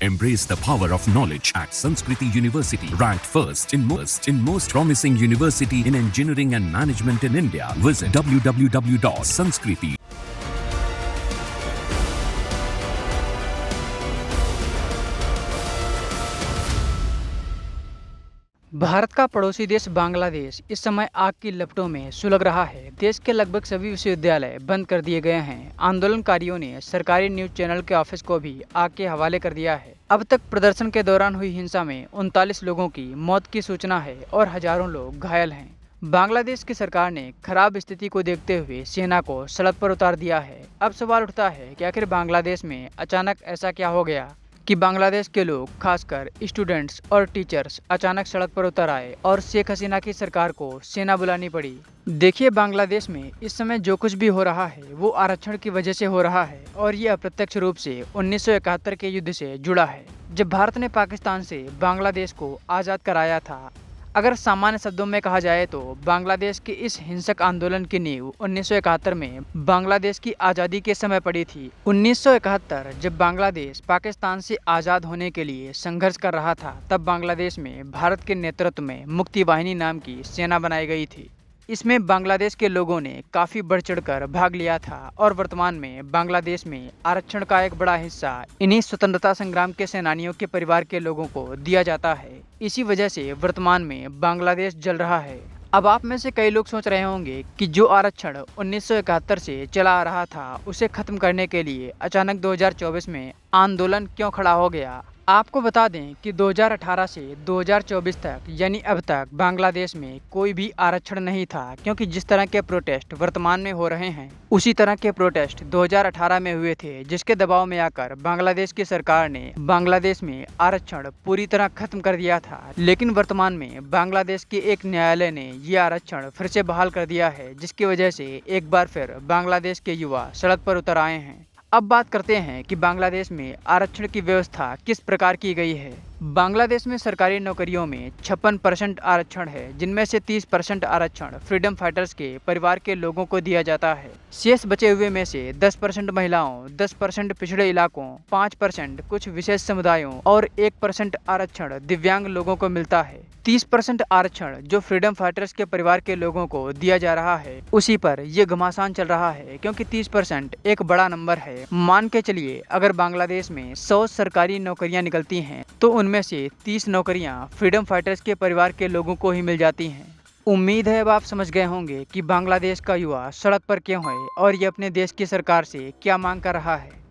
Embrace the power of knowledge at Sanskriti University, ranked first in most promising university in engineering and management in India. Visit www.sanskriti. Bharat का पड़ोसी देश बांग्लादेश इस समय आग की लपटों में सुलग रहा है। देश के लगभग सभी विश्वविद्यालय बंद कर दिए गए हैं। आंदोलनकारियों ने सरकारी न्यूज चैनल के ऑफिस को भी आग के हवाले कर दिया है। अब तक प्रदर्शन के दौरान हुई हिंसा में 39 लोगों की मौत की सूचना है और हजारों लोग घायल हैं। बांग्लादेश की सरकार ने खराब स्थिति को देखते हुए सेना को सड़क पर उतार दिया है। अब सवाल उठता है कि आखिर बांग्लादेश में अचानक ऐसा क्या हो गया कि बांग्लादेश के लोग, खासकर स्टूडेंट्स और टीचर्स, अचानक सड़क पर उतर आए और शेख हसीना की सरकार को सेना बुलानी पड़ी। देखिए, बांग्लादेश में इस समय जो कुछ भी हो रहा है वो आरक्षण की वजह से हो रहा है और ये अप्रत्यक्ष रूप से 1971 के युद्ध से जुड़ा है, जब भारत ने पाकिस्तान से बांग्लादेश को आज़ाद कराया था। अगर सामान्य शब्दों में कहा जाए तो बांग्लादेश के इस हिंसक आंदोलन की नींव 1971 में बांग्लादेश की आज़ादी के समय पड़ी थी। 1971 जब बांग्लादेश पाकिस्तान से आज़ाद होने के लिए संघर्ष कर रहा था, तब बांग्लादेश में भारत के नेतृत्व में मुक्ति वाहिनी नाम की सेना बनाई गई थी। इसमें बांग्लादेश के लोगों ने काफ़ी बढ़ चढ़कर भाग लिया था और वर्तमान में बांग्लादेश में आरक्षण का एक बड़ा हिस्सा इन्हीं स्वतंत्रता संग्राम के सेनानियों के परिवार के लोगों को दिया जाता है। इसी वजह से वर्तमान में बांग्लादेश जल रहा है। अब आप में से कई लोग सोच रहे होंगे कि जो आरक्षण 1971 से चला आ रहा था, उसे खत्म करने के लिए अचानक 2024 में आंदोलन क्यों खड़ा हो गया। आपको बता दें कि 2018 से 2024 तक, यानी अब तक बांग्लादेश में कोई भी आरक्षण नहीं था, क्योंकि जिस तरह के प्रोटेस्ट वर्तमान में हो रहे हैं उसी तरह के प्रोटेस्ट 2018 में हुए थे, जिसके दबाव में आकर बांग्लादेश की सरकार ने बांग्लादेश में आरक्षण पूरी तरह खत्म कर दिया था। लेकिन वर्तमान में बांग्लादेश के एक न्यायालय ने ये आरक्षण फिर से बहाल कर दिया है, जिसकी वजह से एक बार फिर बांग्लादेश के युवा सड़क पर उतर आए हैं। अब बात करते हैं कि बांग्लादेश में आरक्षण की व्यवस्था किस प्रकार की गई है। बांग्लादेश में सरकारी नौकरियों में 56% आरक्षण है, जिनमें से 30% आरक्षण फ्रीडम फाइटर्स के परिवार के लोगों को दिया जाता है। शेष बचे हुए में से 10% महिलाओं, 10% पिछड़े इलाकों, 5% कुछ विशेष समुदायों और 1% आरक्षण दिव्यांग लोगों को मिलता है। 30% आरक्षण जो फ्रीडम फाइटर्स के परिवार के लोगों को दिया जा रहा है, उसी पर यह घमासान चल रहा है, क्योंकि 30% एक बड़ा नंबर है। मान के चलिए, अगर बांग्लादेश में 100 सरकारी नौकरियां निकलती हैं तो उनमें से 30 नौकरियां फ्रीडम फाइटर्स के परिवार के लोगों को ही मिल जाती हैं। उम्मीद है अब आप समझ गए होंगे कि बांग्लादेश का युवा सड़क पर क्यों है और ये अपने देश की सरकार से क्या मांग कर रहा है।